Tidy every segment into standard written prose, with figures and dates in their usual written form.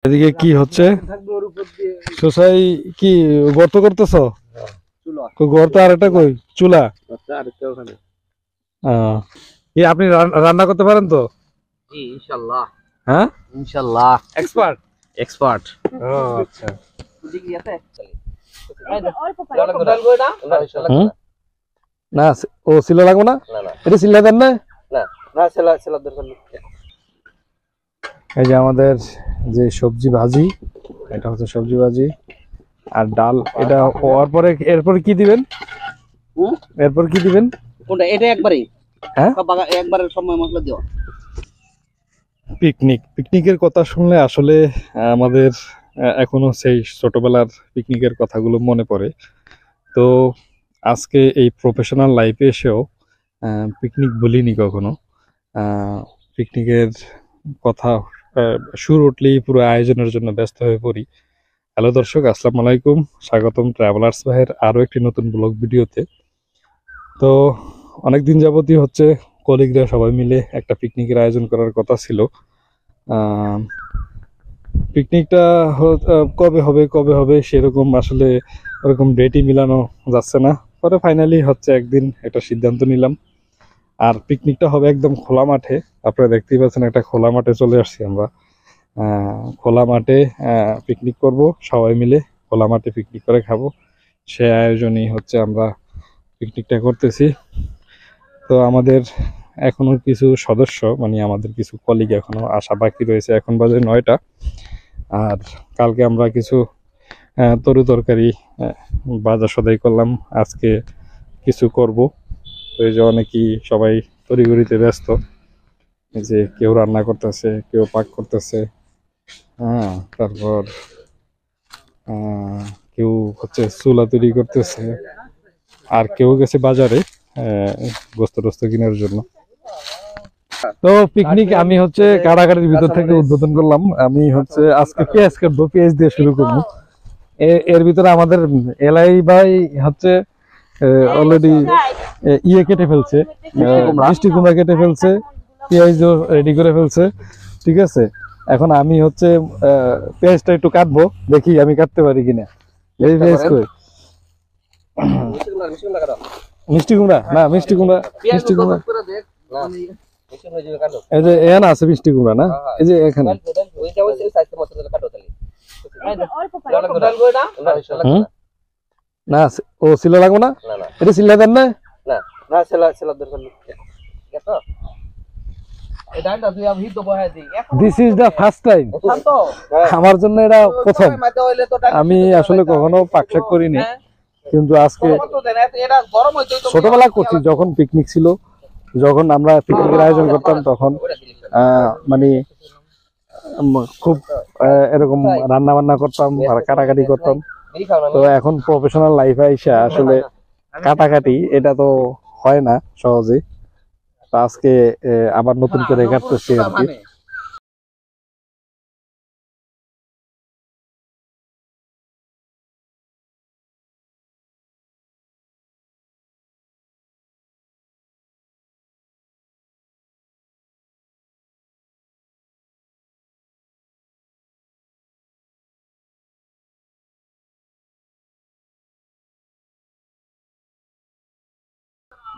এদিকে কি হচ্ছে? সোসাই কি গর্ত করতেছ? গর্ত আর একটা কই চুলা? কি আপনি রান্না করতে পারেন তো? জি ইনশাআল্লাহ। হ্যাঁ ইনশাআল্লাহ এক্সপার্ট। এক্সপার্ট। ও আচ্ছা। না ও সিলা লাগবে না, এটা সিলা দেন না। এই যে আমাদের যে সবজি ভাজি, এটা হচ্ছে সবজি ভাজি আর ডাল। এটা হওয়ার পরে এরপর কি দিবেন? এরপর কি দিবেন? কোনটা? এটা একবারেই হ্যাঁ, সব একবারের সময় মশলা দিও। পিকনিকের কথা শুনলে আসলে আমাদের এখনো সেই ছোটবেলার পিকনিকের কথাগুলো মনে পড়ে। তো আজকে এই প্রফেশনাল লাইফে এসেও পিকনিক বলিনি কখনো। পিকনিকের কথা সুর উঠলেই পুরো আয়োজনের জন্য ব্যস্ত হয়ে পড়ি। হ্যালো দর্শক, আসসালামু আলাইকুম, স্বাগতম ট্রাভেলার্স ভাইয়ের আরও একটি নতুন ব্লগ ভিডিওতে। তো অনেকদিন যাবতই হচ্ছে কলিগরা সবাই মিলে একটা পিকনিকের আয়োজন করার কথা ছিল। পিকনিকটা কবে হবে সেরকম আসলে ওরকম ডেটই মিলানো যাচ্ছে না। পরে ফাইনালি হচ্ছে একদিন একটা সিদ্ধান্ত নিলাম, আর পিকনিকটা হবে একদম খোলা মাঠে। আপনারা দেখতেই পাচ্ছেন একটা খোলা মাঠে চলে আসছি আমরা। খোলা মাঠে পিকনিক করব সবাই মিলে, খোলা মাঠে পিকনিক করে খাবো, সে আয়োজনই হচ্ছে আমরা পিকনিকটা করতেছি। তো আমাদের এখনো কিছু সদস্য, মানে আমাদের কিছু কলিগ এখনো আসা বাকি রয়েছে। এখন বাজে 9টা। আর কালকে আমরা কিছু তরু তরকারি বাজার সদাই করলাম, আজকে কিছু করব। তো এই যে অনেকেই সবাই তড়িঘড়িতে ব্যস্ত, এই যে কেউ রান্না করতেছে, কেউ পাক করতেছে, হ্যাঁ, তারপর কেউ হচ্ছে চুলা তৈরি করতেছে, আর কেউ গেছে বাজারে গোস্ত টোস্ত কেনার জন্য। তো পিকনিক আমি হচ্ছে কারাগারের ভিতর থেকে উদ্বোধন করলাম। আমি হচ্ছে আজকে পেঁয়াজ কাটবো, পেঁয়াজ দিয়ে শুরু করবো। এর ভিতরে আমাদের এলাই ভাই হচ্ছে অলরেডি ইয়ে কেটে ফেলছে, মিষ্টি কুমড়া কেটে ফেলছে, পেঁয়াজও রেডি করে ফেলছে। ঠিক আছে, এখন আমি হচ্ছে পেঁয়াজটা একটু কাটবো, দেখি আমি কাটতে পারি কিনা। এই পেঁয়াজ কই? মিষ্টি কুমড়া না, মিষ্টি কুমড়া, মিষ্টি কুমড়া এই যে এখানে আছে মিষ্টি কুমড়া না, এই যে এখানে। না ও সিলা লাগবে না, এটা সিলা দেন না। This is the first time, আমার জন্য এটা প্রথম। আমি আসলে কখনো পাকশাক করিনি, কিন্তু আজকে ছোটবেলা করছি, যখন পিকনিক ছিল, যখন আমরা পিকনিকের আয়োজন করতাম তখন মানে খুব এরকম রান্না বান্না করতাম আর কাটাকাটি করতাম। তো এখন প্রফেশনাল লাইফে আইসা আসলে কাটাকাটি এটা তো হয় না সহজে। তো আজকে আবার নতুন করে কাটতেছি আর কি।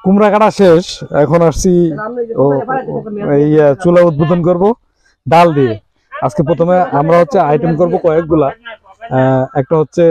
কুমড়া কাটা শেষ, এখন আসছি এই চুলা উদ্বোধন করব ডাল দিয়ে। আজকে প্রথমে আমরা হচ্ছে আইটেম করব কয়েকগুলা। একটা হচ্ছে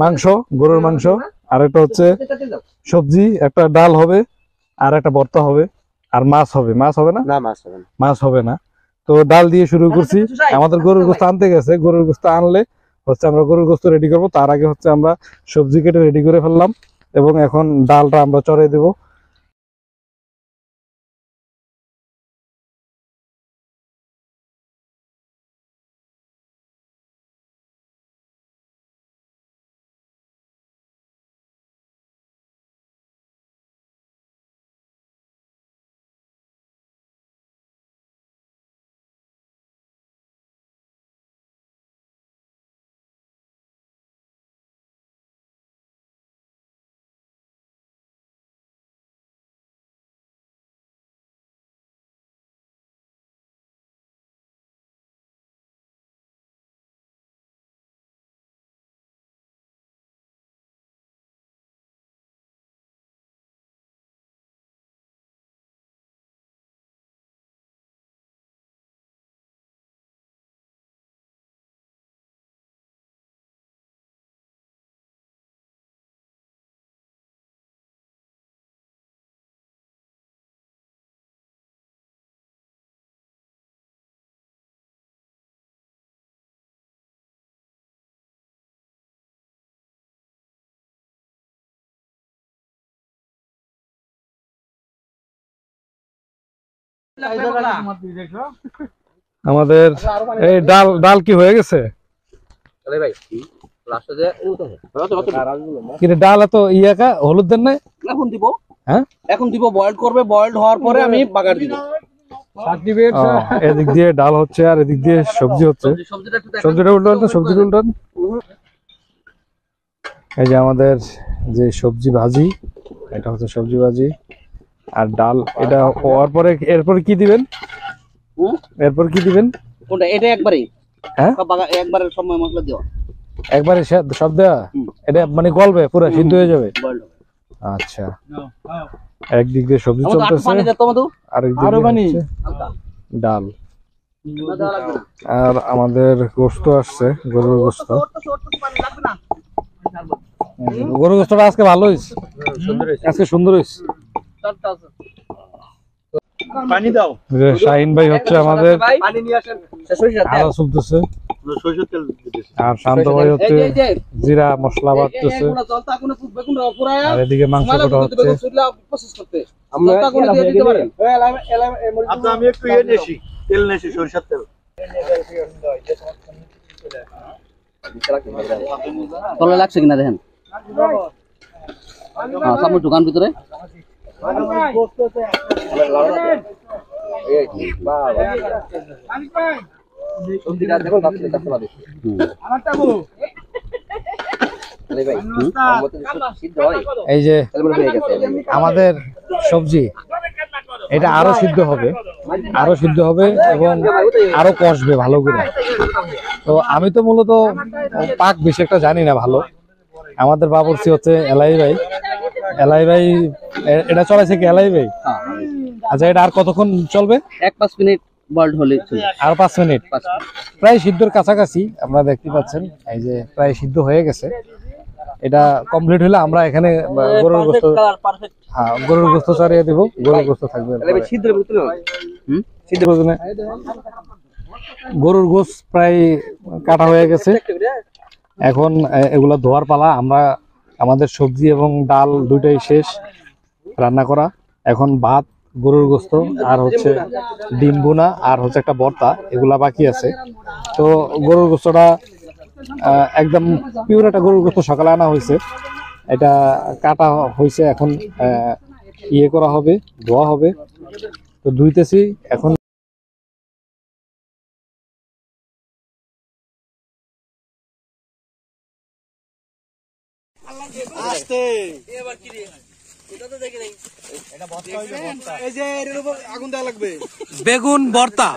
মাংস, গরুর মাংস, আর একটা হচ্ছে সবজি, একটা ডাল হবে, আর একটা ভর্তা হবে, আর মাছ হবে। মাছ হবে না, মাছ হবে না। তো ডাল দিয়ে শুরু করছি। আমাদের গরুর গোস্ত আনতে গেছে, গরুর গোস্ত আনলে হচ্ছে আমরা গরুর গোস্ত রেডি করব। তার আগে হচ্ছে আমরা সবজি কেটে রেডি করে ফেললাম, এবং এখন ডালটা আমরা চড়াই দেব। আমাদের এই ডাল ডাল কি হয়ে গেছে? কি রে, ডাল এত ইয়াকা হলুদ দেন নাই? এখন দিব, হ্যাঁ এখন দিব, বয়েল করবে, বয়েলড হওয়ার পরে আমি বাগার দিব। ও, এদিক দিয়ে ডাল হচ্ছে আর এদিক দিয়ে সবজি হচ্ছে। সবজিটা একটু দেখেন। সবজিটা উল্টান তো, সবজিটা উল্টান। এই যে আমাদের যে সবজি ভাজি, এটা হচ্ছে সবজি ভাজি আর ডাল। এটা হওয়ার পরে এরপর কি দিবেন? হুম? এরপর কি দিবেন? কোনটা? এটা একবারেই, হ্যাঁ সব একবারের সময় মশলা দেওয়া। একবারে সব দেওয়া? হুম। এটা মানে গলবে, পুরো সিদ্ধ হয়ে যাবে? বয়েলড হবে। আচ্ছা, একদিক দিয়ে সবজি আমাদের আটু চলতেছে পানি দে তো মধু। আরেক দিকে হচ্ছে হালকা। ডাল। না দেওয়া লাগবে না। আর আমাদের গোস্ত আসছে, গরুর গোস্ত। পানি লাগবে না। গরুর গোস্তটা আজকে ভালো হয়েছে, আজকে সুন্দর হয়েছে। চারটা আছে। পানি দাও, যে শাহিন ভাই হচ্ছে আমাদের পানি নিয়ে আসেন। সরিষা তেল। আদা চলতেছে, সরষের তেল দিতেছি। আর শান্ত ভাই হচ্ছে এই যে জিরা মশলা বাটতেছে, এগুলো জলতা কোন বেগুন পুরায়া আর এদিকে মাংস মালা কাটা হচ্ছে। বেগুন সুরলা প্রসেস করতে। জলতা কোন দিয়ে দিতে পারেন। আপনার আমি একটু নেছি, তেল নেছি, সরষের তেল। তলে লাগছে কিনা দেখেন। হ্যাঁ, সামনে দোকান ভিতরে। এই যে আমাদের সবজি, এটা আরো সিদ্ধ হবে, আরো সিদ্ধ হবে এবং আরো কষবে ভালো করে। তো আমি তো মূলত পাক বেশি একটা জানি না ভালো। আমাদের বাবুর্চি হচ্ছে এলাই ভাই। এলাই ভাই এটা চলেছে কি এলাই ভাই? আচ্ছা, এটা আর কতক্ষণ চলবে? 1-5 মিনিট বয়েলড হলে চলে। আর 5 মিনিট, প্রায় সিদ্ধর কাছাকাছি। আপনারা দেখতে পাচ্ছেন এই যে প্রায় সিদ্ধ হয়ে গেছে। এটা কমপ্লিট হলে আমরা এখানে গরুর গোস্ত, হ্যাঁ গরুর গোস্ত চালিয়ে দেবো। গরুর গোস্ত থাকবে, গরুর গোস্ত প্রায় কাটা হয়ে গেছে। এখন এগুলা ধোয়ার পালা। আমরা আমাদের সবজি এবং ডাল দুইটাই শেষ রান্না করা। এখন ভাত, গরুর গোস্ত আর হচ্ছে ডিম ভুনা আর হচ্ছে একটা ভর্তা, এগুলা বাকি আছে। তো গরুর গোস্তটা একদম পিওর একটা গরুর গোস্ত সকালে আনা হয়েছে, এটা কাটা হয়েছে। এখন ইয়ে করা হবে, ধোয়া হবে। তো ধুইতেছি এখন। বেগুন ভর্তা,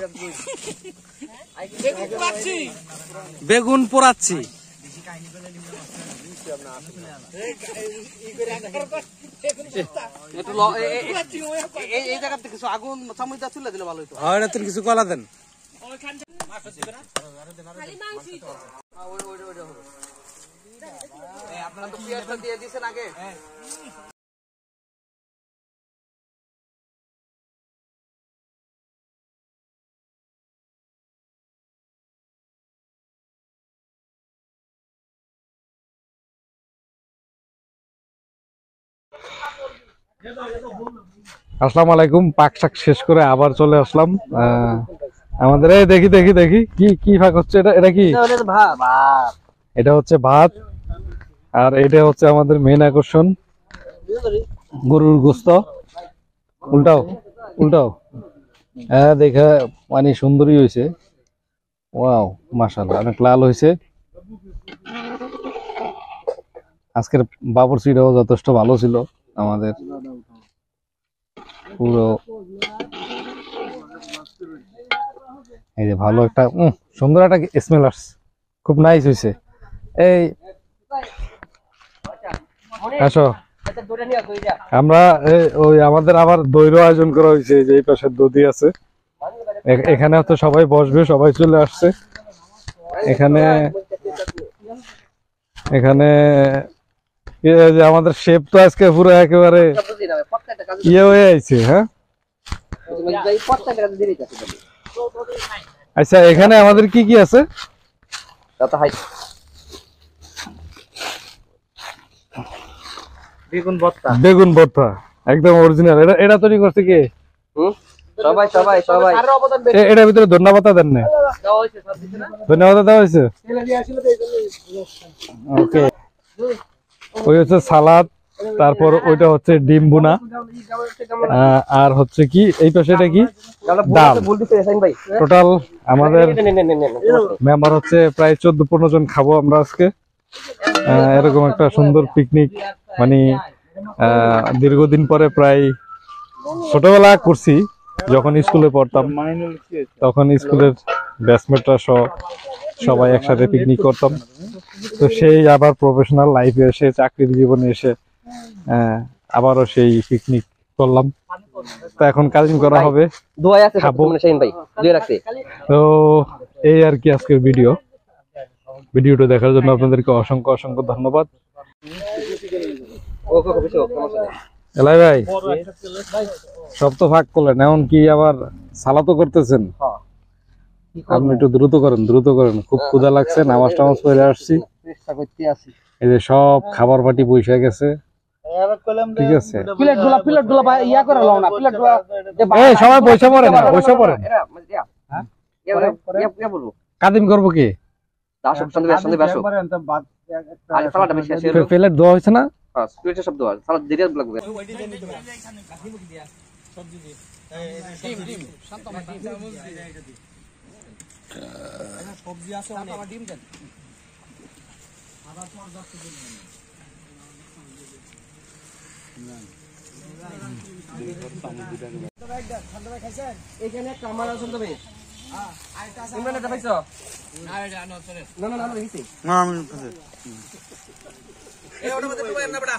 বেগুন পোড়াচ্ছি। এই জায়গাতে কিছু আগুন সামুদ্রা চুলা দিলে ভালো হতো। হয় না, কিছু কলা দেন। আপনারা তো পেঁয়াজটা দিয়ে দিয়েছেন আগে। আসসালামু আলাইকুম। পাক শাক শেষ করে আবার চলে আসলাম আমাদের। এই দেখি দেখি দেখি কি কি শাক হচ্ছে। এটা এটা কি? এটা হচ্ছে ভাত, আর এটা হচ্ছে আমাদের মেইন আকর্ষণ, গরুর গোস্ত। উল্টাও উল্টাও, হ্যাঁ দেখে মানে সুন্দরই হয়েছে। ওয়াও, মাশাআল্লাহ, অনেক লাল হয়েছে। আজকের বাবুর্চিটাও যথেষ্ট ভালো ছিল আমাদের। পুরো এই যে ভালো একটা সুন্দর একটা স্মেল আসছে, খুব নাইস হয়েছে। এই আসো, আমরা ওই আমাদের আবার দইরও আয়োজন করা হয়েছে। যে এই পাশে দধি আছে, এখানে তো সবাই বসবে, সবাই চলে আসছে এখানে। এখানে যে আমাদের শেফ তো আজকে পুরো একেবারে ইয়ে হয়ে আছে। হ্যাঁ, আচ্ছা, এখানে আমাদের কি কি আছে? বেগুন ভর্তা, বেগুন ভর্তা একদম অরিজিনাল। এটা এটা তৈরি করছে কে? সবাই সবাই সবাই এটার ভিতরে ধন্যবাদ দেন না? ধন্যবাদ দেওয়া হয়েছে। ওকে, ওই হচ্ছে সালাদ, তারপর ওইটা হচ্ছে ডিম বুনা, আর হচ্ছে কি এই পাশে এটা কি ডাল। টোটাল আমাদের মেম্বার হচ্ছে প্রায় 14-15 জন খাবো আমরা আজকে। এরকম একটা সুন্দর পিকনিক, মানে দীর্ঘদিন পরে, প্রায় ছোটবেলা করছি যখন স্কুলে পড়তাম, তখন স্কুলের ব্যাচমেটরা সহ সবাই একসাথে পিকনিক করতাম। তো সেই আবার প্রফেশনাল লাইফে এসে, চাকরির জীবনে এসে আবারও সেই পিকনিক করলাম। তো এখন কাজিন করা হবে, খাবো। তো এই আর কি আজকের ভিডিওটা দেখার জন্য আপনাদেরকে অসংখ্য অসংখ্য ধন্যবাদ। এলাই ভাই, সব তো ভাগ করলেন, এমন কি আবার সালাতও করতেছেন? আপনি একটু দ্রুত করেন, খুব ক্ষুধা লাগছে, নামাজ টামাজ পড়ে আসছি। এই যে সব খাবার পাটি বসে গেছে, ঠিক আছে? এই সবাই বসে পড়েন, কাদিম করবো কি? প্লেট দেওয়া হয়েছে না? এখানে একটা আমার আছে তুমি ইমরান এটা পাইছো? না দেখি না আমি এই ওটা মধ্যে তুমি না বড়া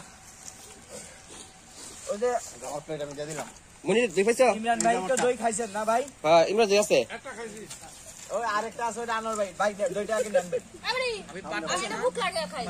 ওই যে আমার প্লেট আমি দিয়ে দিলাম। মনি দেখ পাইছো? ইমরান ভাই তো দই খাইছেন না ভাই? হ্যাঁ ইমরান দই আছে, একটা খাইছি। ওই আরেকটা আছে ওটা আনোর ভাই, ভাই দইটা আগে নেন ভাই। আমি এটা ভুক লাগে খাই।